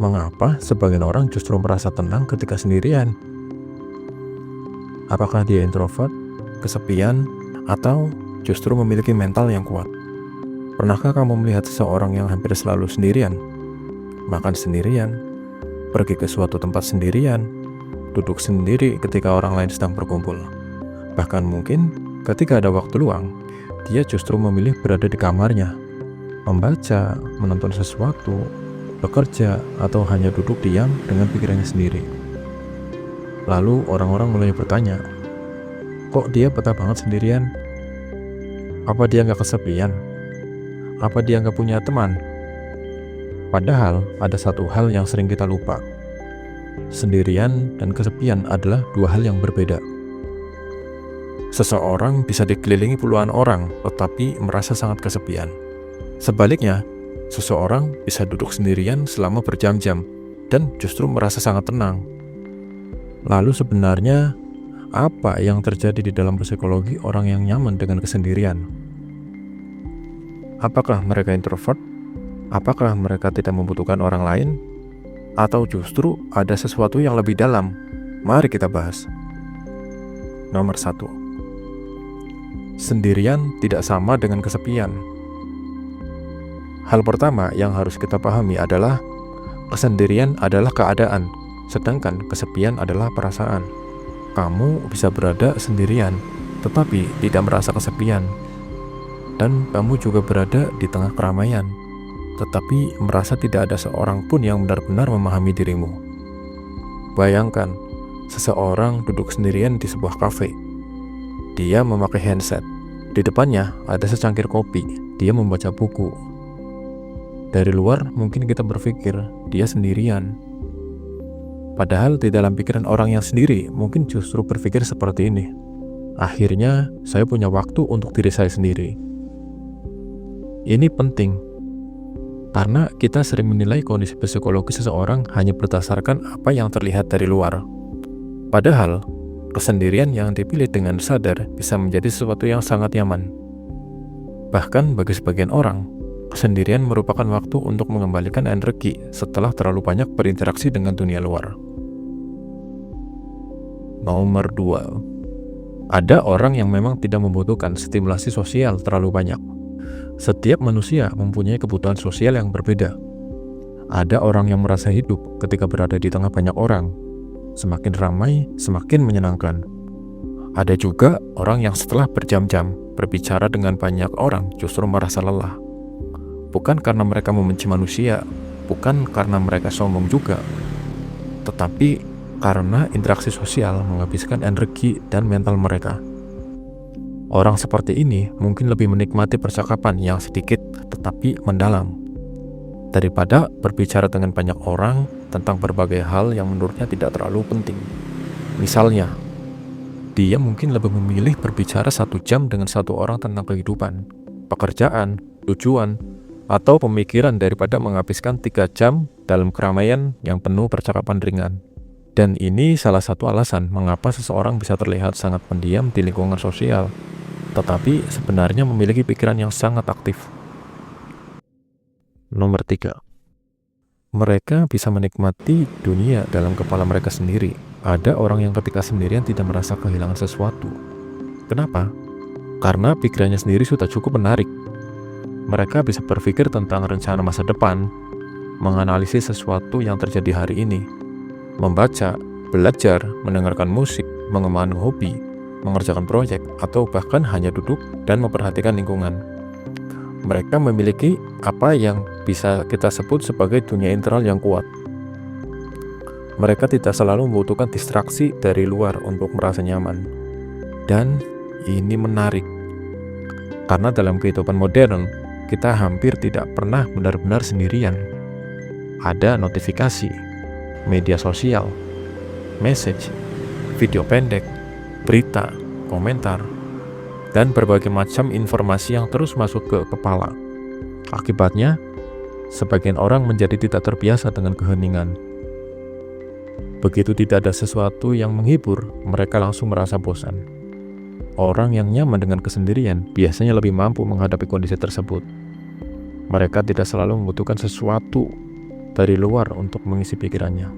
Mengapa sebagian orang justru merasa tenang ketika sendirian? Apakah dia introvert, kesepian, atau justru memiliki mental yang kuat? Pernahkah kamu melihat seseorang yang hampir selalu sendirian? Makan sendirian, pergi ke suatu tempat sendirian, duduk sendiri ketika orang lain sedang berkumpul. Bahkan mungkin ketika ada waktu luang, dia justru memilih berada di kamarnya, membaca, menonton sesuatu, bekerja, atau hanya duduk diam dengan pikirannya sendiri. Lalu orang-orang mulai bertanya, kok dia betah banget sendirian? Apa dia nggak kesepian? Apa dia nggak punya teman? Padahal ada satu hal yang sering kita lupa. Sendirian dan kesepian adalah dua hal yang berbeda. Seseorang bisa dikelilingi puluhan orang, tetapi merasa sangat kesepian. Sebaliknya, seseorang bisa duduk sendirian selama berjam-jam dan justru merasa sangat tenang. Lalu sebenarnya, apa yang terjadi di dalam psikologi orang yang nyaman dengan kesendirian? Apakah mereka introvert? Apakah mereka tidak membutuhkan orang lain? Atau justru ada sesuatu yang lebih dalam? Mari kita bahas. Nomor 1. Sendirian tidak sama dengan kesepian. Hal pertama yang harus kita pahami adalah kesendirian adalah keadaan, sedangkan kesepian adalah perasaan. Kamu bisa berada sendirian, tetapi tidak merasa kesepian. Dan kamu juga berada di tengah keramaian, tetapi merasa tidak ada seorang pun yang benar-benar memahami dirimu. Bayangkan, seseorang duduk sendirian di sebuah kafe. Dia memakai headset. Di depannya ada secangkir kopi. Dia membaca buku. Dari luar mungkin kita berpikir dia sendirian. Padahal di dalam pikiran orang yang sendiri mungkin justru berpikir seperti ini. Akhirnya saya punya waktu untuk diri saya sendiri. Ini penting karena kita sering menilai kondisi psikologis seseorang hanya berdasarkan apa yang terlihat dari luar. Padahal kesendirian yang dipilih dengan sadar bisa menjadi sesuatu yang sangat nyaman. Bahkan bagi sebagian orang, kesendirian merupakan waktu untuk mengembalikan energi setelah terlalu banyak berinteraksi dengan dunia luar. Nomor 2. Ada orang yang memang tidak membutuhkan stimulasi sosial terlalu banyak. Setiap manusia mempunyai kebutuhan sosial yang berbeda. Ada orang yang merasa hidup ketika berada di tengah banyak orang. Semakin ramai, semakin menyenangkan. Ada juga orang yang setelah berjam-jam berbicara dengan banyak orang justru merasa lelah. Bukan karena mereka membenci manusia, bukan karena mereka sombong juga, tetapi karena interaksi sosial menghabiskan energi dan mental mereka. Orang seperti ini mungkin lebih menikmati percakapan yang sedikit tetapi mendalam, daripada berbicara dengan banyak orang tentang berbagai hal yang menurutnya tidak terlalu penting. Misalnya, dia mungkin lebih memilih berbicara 1 jam dengan satu orang tentang kehidupan, pekerjaan, tujuan, atau pemikiran daripada menghabiskan 3 jam dalam keramaian yang penuh percakapan ringan. Dan ini salah satu alasan mengapa seseorang bisa terlihat sangat pendiam di lingkungan sosial, tetapi sebenarnya memiliki pikiran yang sangat aktif. Nomor 3. Mereka bisa menikmati dunia dalam kepala mereka sendiri. Ada orang yang ketika sendirian tidak merasa kehilangan sesuatu. Kenapa? Karena pikirannya sendiri sudah cukup menarik. Mereka bisa berpikir tentang rencana masa depan, menganalisis sesuatu yang terjadi hari ini, membaca, belajar, mendengarkan musik, mengembangkan hobi, mengerjakan proyek, atau bahkan hanya duduk dan memperhatikan lingkungan. Mereka memiliki apa yang bisa kita sebut sebagai dunia internal yang kuat. Mereka tidak selalu membutuhkan distraksi dari luar untuk merasa nyaman. Dan ini menarik, karena dalam kehidupan modern, kita hampir tidak pernah benar-benar sendirian. Ada notifikasi, media sosial, message, video pendek, berita, komentar, dan berbagai macam informasi yang terus masuk ke kepala. Akibatnya, sebagian orang menjadi tidak terbiasa dengan keheningan. Begitu tidak ada sesuatu yang menghibur, mereka langsung merasa bosan. Orang yang nyaman dengan kesendirian biasanya lebih mampu menghadapi kondisi tersebut. Mereka tidak selalu membutuhkan sesuatu dari luar untuk mengisi pikirannya.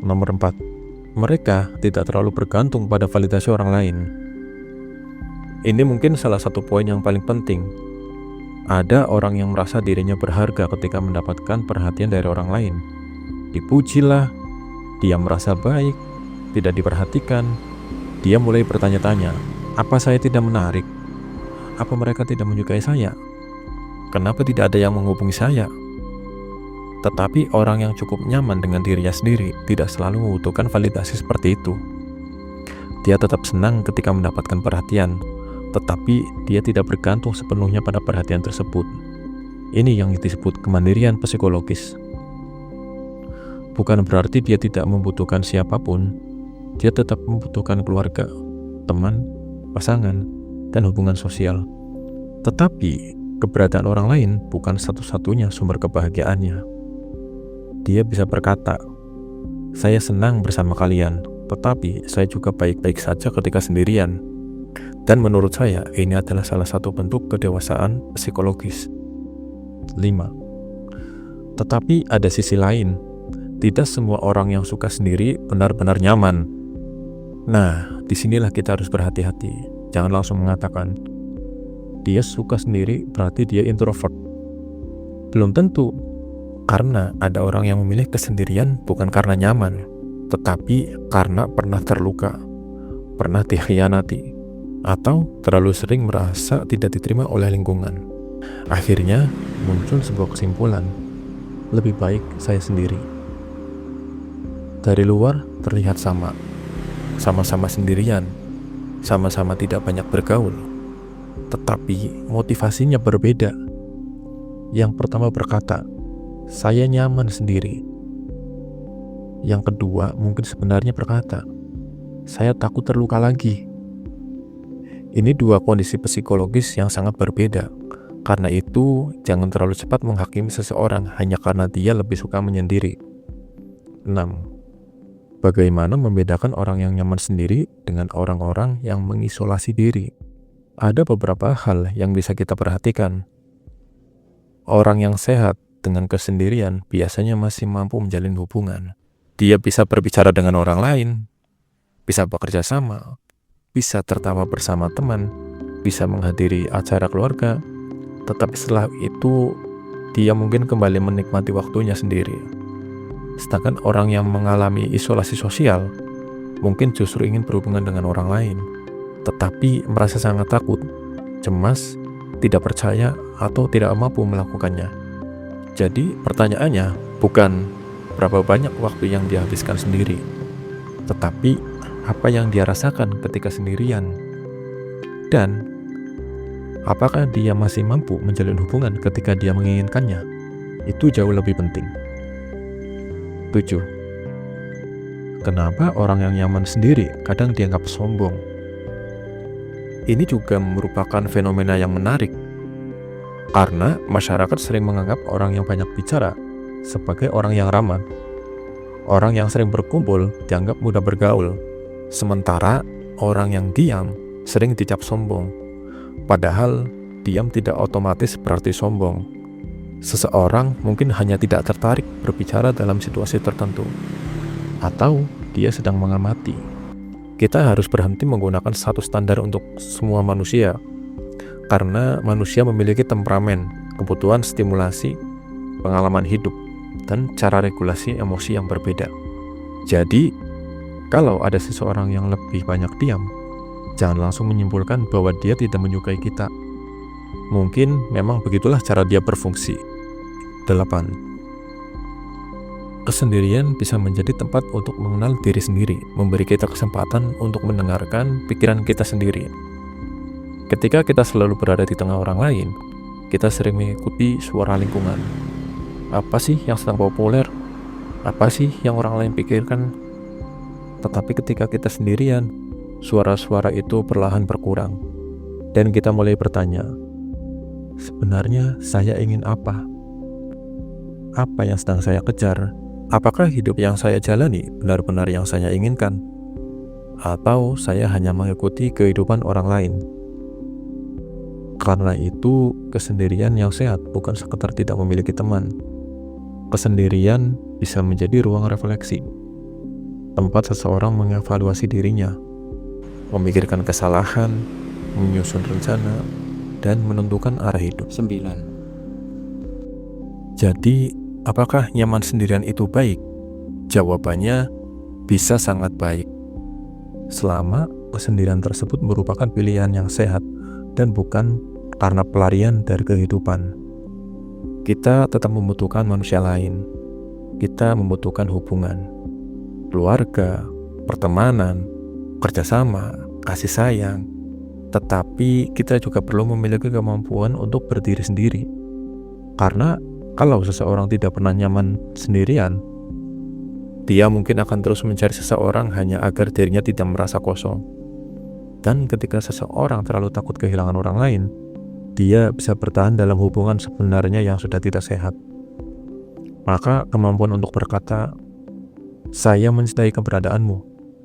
Nomor 4, mereka tidak terlalu bergantung pada validasi orang lain. Ini mungkin salah satu poin yang paling penting. Ada orang yang merasa dirinya berharga ketika mendapatkan perhatian dari orang lain. Dipujilah, dia merasa baik, tidak diperhatikan. Dia mulai bertanya-tanya, apa saya tidak menarik? Apa mereka tidak menyukai saya? Kenapa tidak ada yang menghubungi saya? Tetapi orang yang cukup nyaman dengan dirinya sendiri tidak selalu membutuhkan validasi seperti itu. Dia tetap senang ketika mendapatkan perhatian, tetapi dia tidak bergantung sepenuhnya pada perhatian tersebut. Ini yang disebut kemandirian psikologis. Bukan berarti dia tidak membutuhkan siapapun. Dia tetap membutuhkan keluarga, teman, pasangan, dan hubungan sosial. Tetapi keberadaan orang lain bukan satu-satunya sumber kebahagiaannya. Dia bisa berkata, saya senang bersama kalian, tetapi saya juga baik-baik saja ketika sendirian. Dan menurut saya, ini adalah salah satu bentuk kedewasaan psikologis. 5. Tetapi ada sisi lain. Tidak semua orang yang suka sendiri benar-benar nyaman. Nah, disinilah kita harus berhati-hati. Jangan langsung mengatakan, dia suka sendiri berarti dia introvert. Belum tentu. Karena ada orang yang memilih kesendirian bukan karena nyaman, tetapi karena pernah terluka, pernah dikhianati, atau terlalu sering merasa tidak diterima oleh lingkungan. Akhirnya muncul sebuah kesimpulan, lebih baik saya sendiri. Dari luar terlihat sama-sama sendirian, sama-sama tidak banyak bergaul, tetapi motivasinya berbeda. Yang pertama berkata, saya nyaman sendiri. Yang kedua mungkin sebenarnya berkata, saya takut terluka lagi. Ini dua kondisi psikologis yang sangat berbeda. Karena itu, jangan terlalu cepat menghakimi seseorang hanya karena dia lebih suka menyendiri. 6. Bagaimana membedakan orang yang nyaman sendiri dengan orang-orang yang mengisolasi diri? Ada beberapa hal yang bisa kita perhatikan. Orang yang sehat dengan kesendirian biasanya masih mampu menjalin hubungan. Dia bisa berbicara dengan orang lain, bisa bekerja sama, bisa tertawa bersama teman, bisa menghadiri acara keluarga, tetapi setelah itu dia mungkin kembali menikmati waktunya sendiri. Sedangkan orang yang mengalami isolasi sosial mungkin justru ingin berhubungan dengan orang lain, tetapi merasa sangat takut, cemas, tidak percaya, atau tidak mampu melakukannya. Jadi pertanyaannya bukan berapa banyak waktu yang dihabiskan sendiri, tetapi apa yang dia rasakan ketika sendirian, dan apakah dia masih mampu menjalin hubungan ketika dia menginginkannya. Itu jauh lebih penting. 7. Kenapa orang yang nyaman sendiri kadang dianggap sombong? Ini juga merupakan fenomena yang menarik, karena masyarakat sering menganggap orang yang banyak bicara sebagai orang yang ramah. Orang yang sering berkumpul dianggap mudah bergaul, sementara orang yang diam sering dicap sombong. Padahal diam tidak otomatis berarti sombong. Seseorang mungkin hanya tidak tertarik berbicara dalam situasi tertentu, atau dia sedang mengamati. Kita harus berhenti menggunakan satu standar untuk semua manusia, karena manusia memiliki temperamen, kebutuhan stimulasi, pengalaman hidup, dan cara regulasi emosi yang berbeda. Jadi, kalau ada seseorang yang lebih banyak diam, jangan langsung menyimpulkan bahwa dia tidak menyukai kita. Mungkin memang begitulah cara dia berfungsi. 8. Kesendirian bisa menjadi tempat untuk mengenal diri sendiri, memberi kita kesempatan untuk mendengarkan pikiran kita sendiri. Ketika kita selalu berada di tengah orang lain, kita sering mengikuti suara lingkungan. Apa sih yang sedang populer? Apa sih yang orang lain pikirkan? Tetapi ketika kita sendirian, suara-suara itu perlahan berkurang. Dan kita mulai bertanya, sebenarnya saya ingin apa? Apa yang sedang saya kejar? Apakah hidup yang saya jalani benar-benar yang saya inginkan? Atau saya hanya mengikuti kehidupan orang lain? Karena itu, kesendirian yang sehat bukan sekedar tidak memiliki teman, Kesendirian bisa menjadi ruang refleksi, tempat seseorang mengevaluasi dirinya, memikirkan kesalahan, menyusun rencana, dan menentukan arah hidup. 9. Jadi, apakah nyaman sendirian itu baik? Jawabannya bisa sangat baik, selama kesendirian tersebut merupakan pilihan yang sehat dan bukan karena pelarian dari kehidupan. Kita tetap membutuhkan manusia lain. Kita membutuhkan hubungan, keluarga, pertemanan, kerjasama, kasih sayang. Tetapi kita juga perlu memiliki kemampuan untuk berdiri sendiri. Karena kalau seseorang tidak pernah nyaman sendirian, dia mungkin akan terus mencari seseorang hanya agar dirinya tidak merasa kosong. Dan ketika seseorang terlalu takut kehilangan orang lain, dia bisa bertahan dalam hubungan sebenarnya yang sudah tidak sehat. Maka kemampuan untuk berkata, "Saya mencintai keberadaanmu,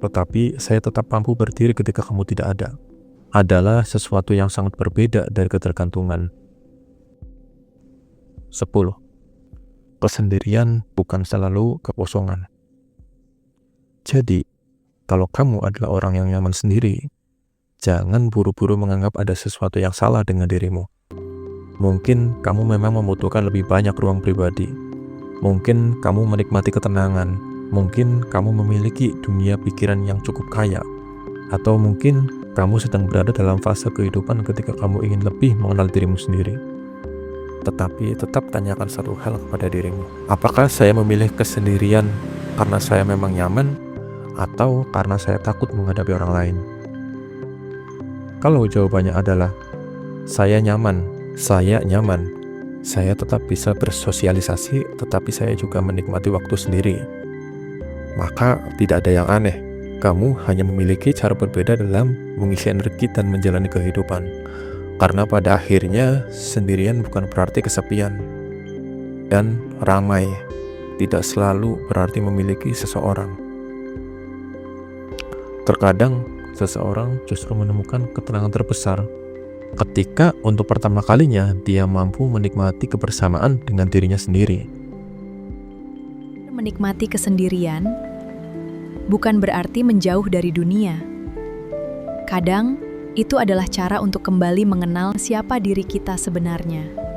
tetapi saya tetap mampu berdiri ketika kamu tidak ada," adalah sesuatu yang sangat berbeda dari ketergantungan. 10. Kesendirian bukan selalu kekosongan. Jadi, kalau kamu adalah orang yang nyaman sendiri, jangan buru-buru menganggap ada sesuatu yang salah dengan dirimu. Mungkin kamu memang membutuhkan lebih banyak ruang pribadi. Mungkin kamu menikmati ketenangan. Mungkin kamu memiliki dunia pikiran yang cukup kaya. Atau mungkin kamu sedang berada dalam fase kehidupan ketika kamu ingin lebih mengenal dirimu sendiri. Tetapi tetap tanyakan satu hal kepada dirimu. Apakah saya memilih kesendirian karena saya memang nyaman, atau karena saya takut menghadapi orang lain? Kalau jawabannya adalah saya nyaman, saya tetap bisa bersosialisasi, tetapi saya juga menikmati waktu sendiri, maka tidak ada yang aneh. Kamu hanya memiliki cara berbeda dalam mengisi energi dan menjalani kehidupan. Karena pada akhirnya sendirian bukan berarti kesepian, dan ramai tidak selalu berarti memiliki seseorang. Terkadang seseorang justru menemukan ketenangan terbesar ketika untuk pertama kalinya dia mampu menikmati kebersamaan dengan dirinya sendiri. Menikmati kesendirian bukan berarti menjauh dari dunia. Kadang itu adalah cara untuk kembali mengenal siapa diri kita sebenarnya.